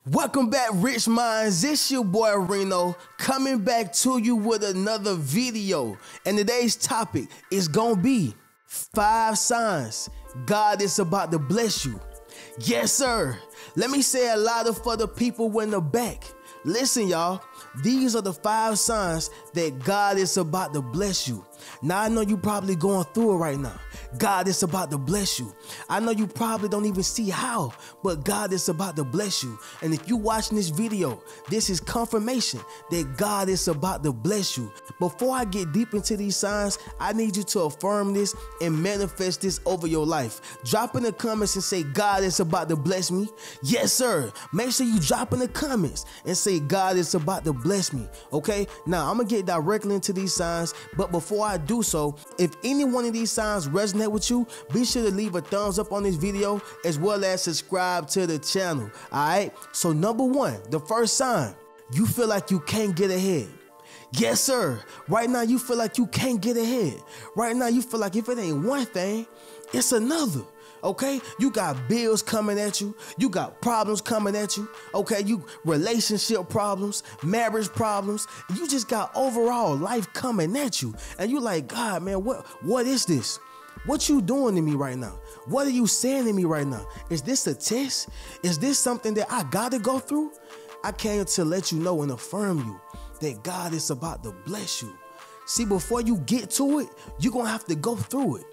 Welcome back, Rich Minds. It's your boy RHENO coming back to you with another video. And today's topic is gonna be 5 signs God is about to bless you. Yes, sir. Let me say it louder for the people in the back. Listen, y'all. These are the 5 signs that God is about to bless you. Now, I know you probably going through it right now. God is about to bless you. I know you probably don't even see how, but God is about to bless you. And if you're watching this video, this is confirmation that God is about to bless you. Before I get deep into these signs, I need you to affirm this and manifest this over your life. Drop in the comments and say, God is about to bless me. Yes, sir. Make sure you drop in the comments and say, God is about to bless me. Okay? Now, I'm going to get directly into these signs, but before I do so, if any one of these signs resonate with you, be sure to leave a thumbs up on this video as well as subscribe to the channel. All right, so number 1, the first sign, you feel like you can't get ahead. Yes, sir. Right now you feel like you can't get ahead. Right now you feel like if it ain't one thing, it's another. Okay, you got bills coming at you, you got problems coming at you, okay, you relationship problems, marriage problems, you just got overall life coming at you, and you like, God, man, what is this? What you doing to me right now? What are you saying to me right now? Is this a test? Is this something that I gotta go through? I came to let you know and affirm you that God is about to bless you. See, before you get to it, you're gonna have to go through it.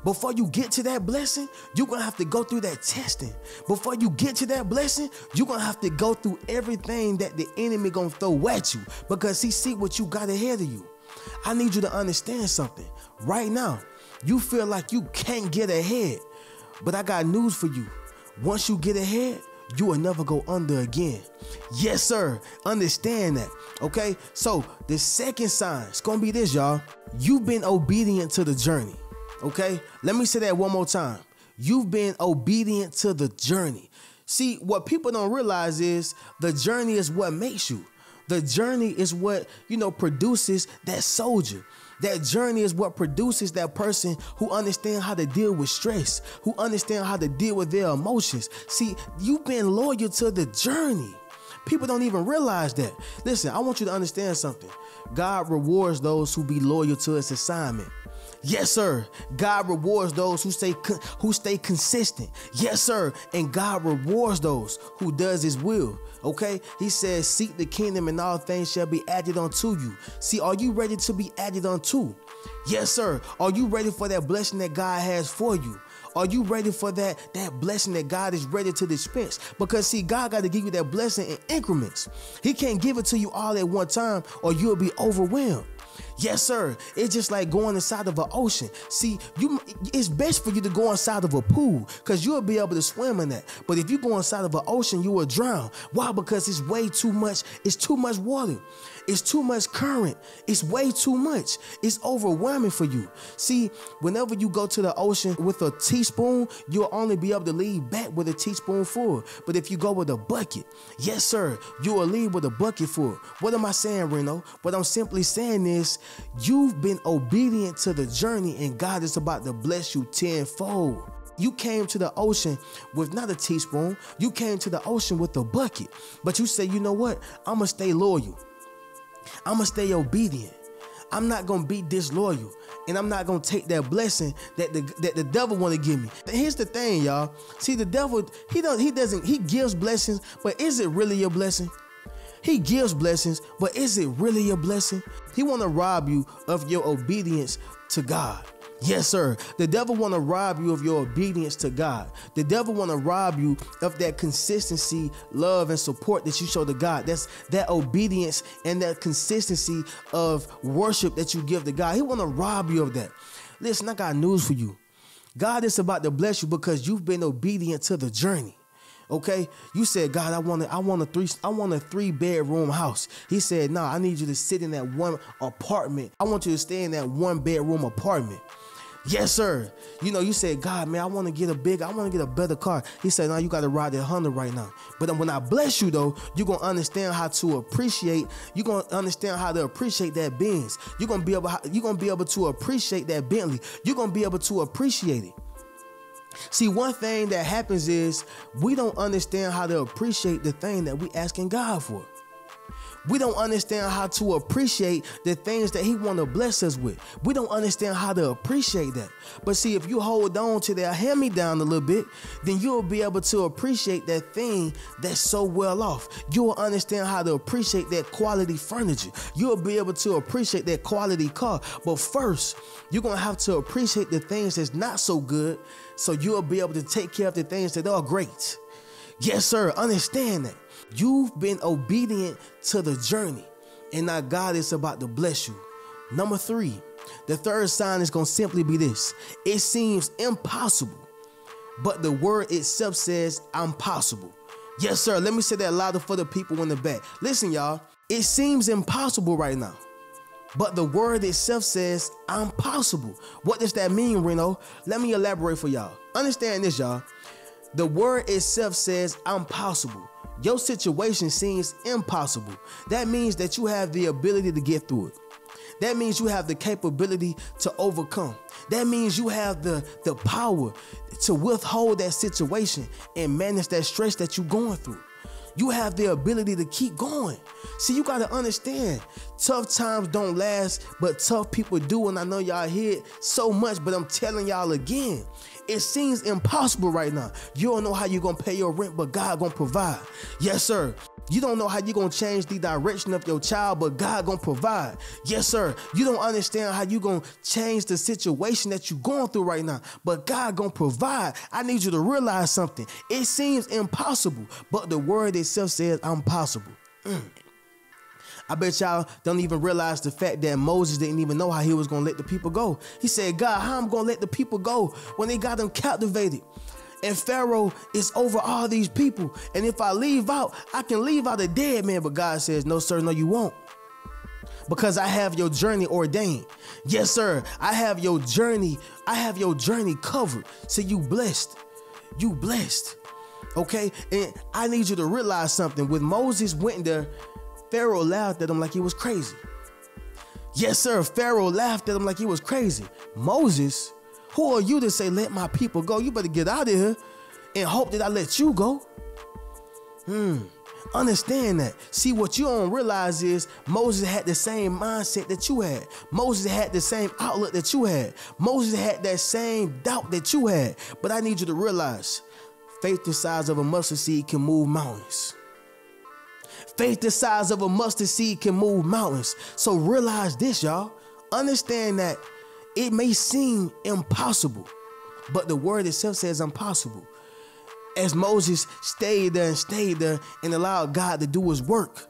Before you get to that blessing, you're going to have to go through that testing. Before you get to that blessing, you're going to have to go through everything that the enemy going to throw at you because he see what you got ahead of you. I need you to understand something. Right now, you feel like you can't get ahead, but I got news for you. Once you get ahead, you will never go under again. Yes, sir. Understand that. Okay, so the second sign is going to be this, y'all. You've been obedient to the journey. Okay, let me say that one more time. You've been obedient to the journey. See, what people don't realize is the journey is what makes you. The journey is what, produces that soldier. That journey is what produces that person who understands how to deal with stress, who understands how to deal with their emotions. See, you've been loyal to the journey. People don't even realize that. Listen, I want you to understand something. God rewards those who be loyal to his assignment. Yes, sir. God rewards those who stay consistent. Yes, sir. And God rewards those who does his will. Okay? He says, seek the kingdom and all things shall be added unto you. See, are you ready to be added unto? Yes, sir. Are you ready for that blessing that God has for you? Are you ready for that blessing that God is ready to dispense? Because see, God got to give you that blessing in increments. He can't give it to you all at one time or you'll be overwhelmed. Yes, sir. It's just like going inside of an ocean. See, it's best for you to go inside of a pool because you'll be able to swim in that. But if you go inside of an ocean, you will drown. Why? Because it's way too much. It's too much water. It's too much current. It's way too much. It's overwhelming for you. See, whenever you go to the ocean with a teaspoon, you'll only be able to leave back with a teaspoon full. But if you go with a bucket, yes, sir, you will leave with a bucket full. What am I saying, RHENO? What I'm simply saying is you've been obedient to the journey and God is about to bless you tenfold. You came to the ocean with not a teaspoon. You came to the ocean with a bucket. But you say, you know what? I'm going to stay loyal. I'm going to stay obedient. I'm not going to be disloyal. And I'm not going to take that blessing that the devil want to give me. Here's the thing, y'all. See, the devil, he gives blessings, but is it really a blessing? He gives blessings, but is it really a blessing? He want to rob you of your obedience to God. Yes, sir. The devil want to rob you of your obedience to God. The devil want to rob you of that consistency, love, and support that you show to God. That's that obedience and that consistency of worship that you give to God. He want to rob you of that. Listen, I got news for you. God is about to bless you because you've been obedient to the journey. Okay, you said, God, I want a 3-bedroom house. He said, no, I need you to sit in that one apartment. I want you to stay in that 1-bedroom apartment. Yes, sir. You said, God, man, I want to get a better car. He said, no, you got to ride that Honda right now. But when I bless you, though, you're going to understand how to appreciate. You're going to understand how to appreciate that Benz. You're going to be able to appreciate that Bentley. You're going to be able to appreciate it. See, one thing that happens is we don't understand how to appreciate the thing that we asking God for. We don't understand how to appreciate the things that he want to bless us with. We don't understand how to appreciate that. But see, if you hold on to that hand-me-down a little bit, then you'll be able to appreciate that thing that's so well off. You'll understand how to appreciate that quality furniture. You'll be able to appreciate that quality car. But first, you're going to have to appreciate the things that's not so good, so you'll be able to take care of the things that are great. Yes, sir. Understand that. You've been obedient to the journey, and now God is about to bless you. Number 3, the third sign is going to simply be this. It seems impossible, but the word itself says I'm possible. Yes, sir. Let me say that louder for the people in the back. Listen, y'all. It seems impossible right now, but the word itself says I'm possible. What does that mean, RHENO? Let me elaborate for y'all. Understand this, y'all. The word itself says I'm possible. Your situation seems impossible. That means that you have the ability to get through it. That means you have the capability to overcome. That means you have the power to withhold that situation and manage that stress that you're going through. You have the ability to keep going. See, you got to understand, tough times don't last, but tough people do. And I know y'all hear it so much, but I'm telling y'all again, it seems impossible right now. You don't know how you're going to pay your rent, but God going to provide. Yes, sir. You don't know how you're going to change the direction of your child, but God going to provide. Yes, sir. You don't understand how you're going to change the situation that you're going through right now, but God going to provide. I need you to realize something. It seems impossible, but the word itself says I'm possible. I bet y'all don't even realize the fact that Moses didn't even know how he was going to let the people go. He said, God, how I'm going to let the people go when they got them captivated? And Pharaoh is over all these people. And if I leave out, I can leave out a dead man. But God says, no, sir, no, you won't. Because I have your journey ordained. Yes, sir. I have your journey. I have your journey covered. So you blessed. You blessed. Okay. And I need you to realize something. When Moses went there, Pharaoh laughed at him like he was crazy. Yes, sir. Pharaoh laughed at him like he was crazy. Moses, who are you to say, let my people go? You better get out of here and hope that I let you go. Understand that. See, what you don't realize is Moses had the same mindset that you had. Moses had the same outlook that you had. Moses had that same doubt that you had. But I need you to realize, faith the size of a mustard seed can move mountains. Faith the size of a mustard seed can move mountains. So realize this, y'all. Understand that it may seem impossible, but the word itself says impossible. As Moses stayed there and allowed God to do his work,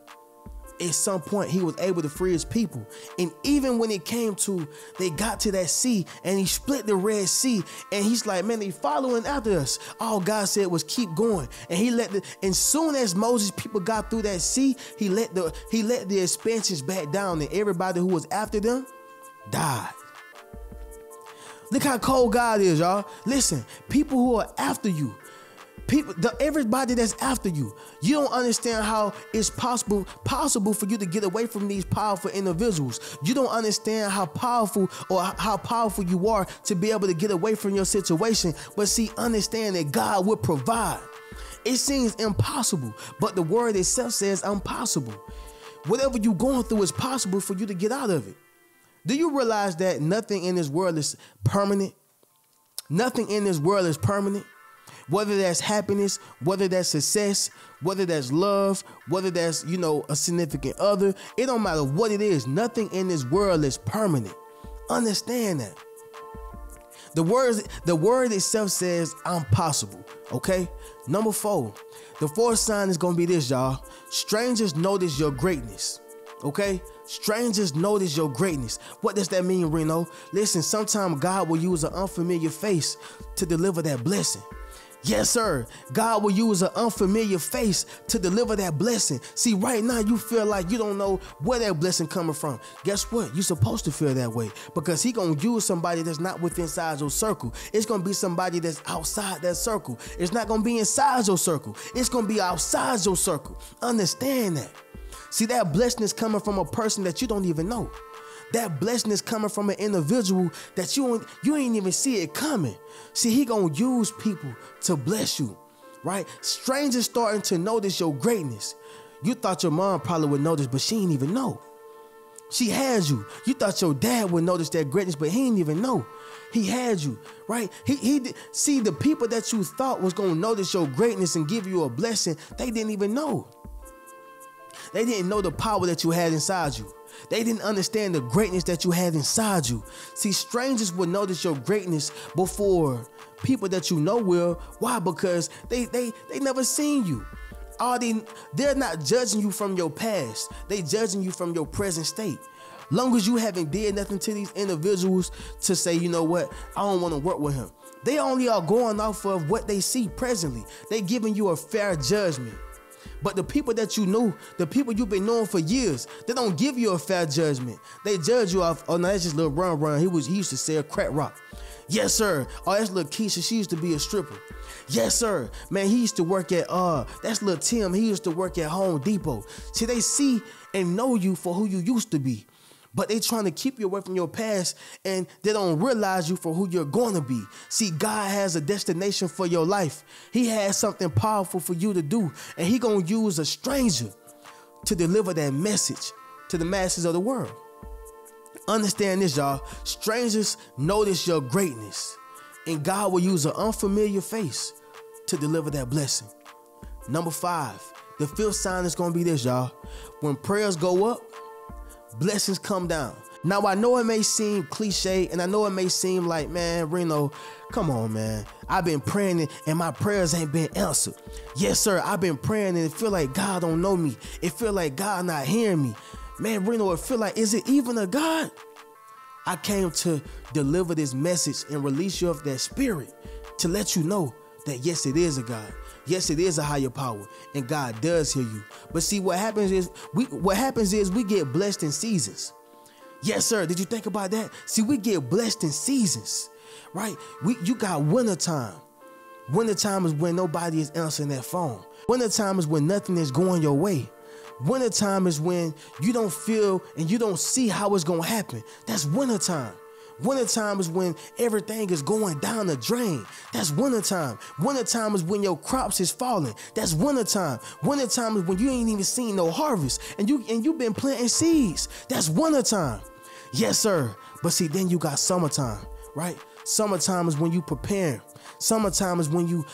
at some point he was able to free his people. And even when it came to, they got to that sea and he split the Red Sea, and he's like, man, they following after us. All God said was keep going. And and soon as Moses' people got through that sea, he let the expansions back down, and everybody who was after them died. Look how cold God is, y'all. Listen, people who are after you, everybody that's after you, you don't understand how it's possible for you to get away from these powerful individuals. You don't understand how powerful you are to be able to get away from your situation. But see, understand that God will provide. It seems impossible, but the word itself says impossible. Whatever you're going through is possible for you to get out of it. Do you realize that nothing in this world is permanent? Nothing in this world is permanent. Whether that's happiness, whether that's success, whether that's love, whether that's, a significant other, it don't matter what it is. Nothing in this world is permanent. Understand that. The word itself says I'm possible. Okay. Number 4, the fourth sign is going to be this, y'all. Strangers notice your greatness. Okay? Strangers notice your greatness. What does that mean, RHENO? Listen, sometimes God will use an unfamiliar face to deliver that blessing. Yes, sir. God will use an unfamiliar face to deliver that blessing. See, right now you feel like you don't know where that blessing coming from. Guess what? You're supposed to feel that way, because he going to use somebody that's not within inside your circle. It's going to be somebody that's outside that circle. It's not going to be inside your circle. It's going to be outside your circle. Understand that. See, that blessing is coming from a person that you don't even know. that blessing is coming from an individual that you ain't even see it coming. See, he gonna use people to bless you, right? Strangers starting to notice your greatness. You thought your mom probably would notice, but she ain't even know. She has you. You thought your dad would notice that greatness, but he didn't even know. He had you, right? See, the people that you thought was gonna notice your greatness and give you a blessing, they didn't even know. They didn't know the power that you had inside you. They didn't understand the greatness that you had inside you. See, strangers will notice your greatness before people that you know will. Why? Because they never seen you. They're not judging you from your past. They judging you from your present state. Long as you haven't did nothing to these individuals to say, you know what, I don't want to work with him. They only are going off of what they see presently. They giving you a fair judgment. But the people that you know, the people you've been knowing for years, they don't give you a fair judgment. They judge you off, oh no, that's just little Run. He used to sell crack rock. Yes, sir. Oh, that's little Keisha. She used to be a stripper. Yes, sir. Man, he used to work at, that's little Tim. He used to work at Home Depot. See, they see and know you for who you used to be. But they trying to keep you away from your past, and they don't realize you for who you're going to be. See, God has a destination for your life. He has something powerful for you to do, and he going to use a stranger to deliver that message to the masses of the world. Understand this, y'all. Strangers notice your greatness, and God will use an unfamiliar face to deliver that blessing. Number 5, the 5th sign is going to be this, y'all. When prayers go up, blessings come down. Now, I know it may seem cliche, and I know it may seem like, man, RHENO, come on, man. I've been praying and my prayers ain't been answered. Yes, sir, I've been praying and it feel like God don't know me. It feel like God not hearing me. Man, RHENO, it feel like, is it even a God? I came to deliver this message and release you of that spirit to let you know that, yes, it is a God. Yes, it is a higher power, and God does hear you. But see, what happens is we get blessed in seasons. Yes, sir. Did you think about that? See, we get blessed in seasons, right? You got winter time. Winter time is when nobody is answering that phone. Winter time is when nothing is going your way. Winter time is when you don't feel and you don't see how it's gonna happen. That's winter time. Wintertime is when everything is going down the drain. That's wintertime. Wintertime is when your crops is falling. That's wintertime. Wintertime is when you ain't even seen no harvest and you've been planting seeds. That's wintertime. Yes, sir. But see, then you got summertime, right? Summertime is when you preparing. Summertime is when you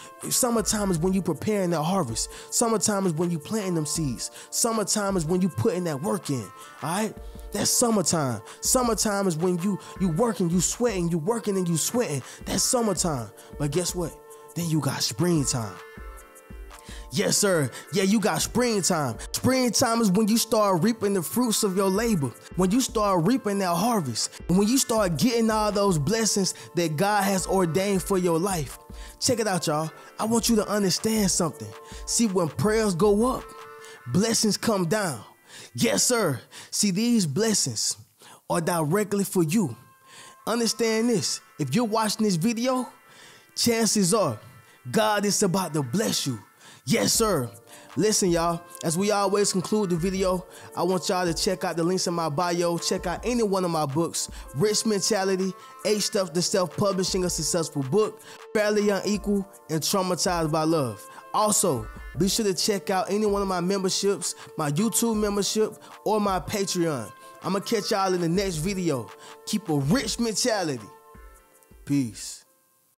preparing that harvest. Summertime is when you planting them seeds. Summertime is when you putting that work in. All right? That's summertime. Summertime is when you working, you sweating, you working and you sweating. That's summertime. But guess what? Then you got springtime. Yes, sir. Yeah, you got springtime. Springtime is when you start reaping the fruits of your labor. When you start reaping that harvest. And when you start getting all those blessings that God has ordained for your life. Check it out, y'all. I want you to understand something. See, when prayers go up, blessings come down. Yes, sir. See, these blessings are directly for you. Understand this. If you're watching this video, chances are God is about to bless you. Yes, sir. Listen, y'all, as we always conclude the video, I want y'all to check out the links in my bio. Check out any one of my books: Rich Mentality, 8 Steps to Self-Publishing a Successful Book, Fairly Unequal, and Traumatized by Love. Also, be sure to check out any one of my memberships, my YouTube membership, or my Patreon. I'm going to catch y'all in the next video. Keep a rich mentality. Peace.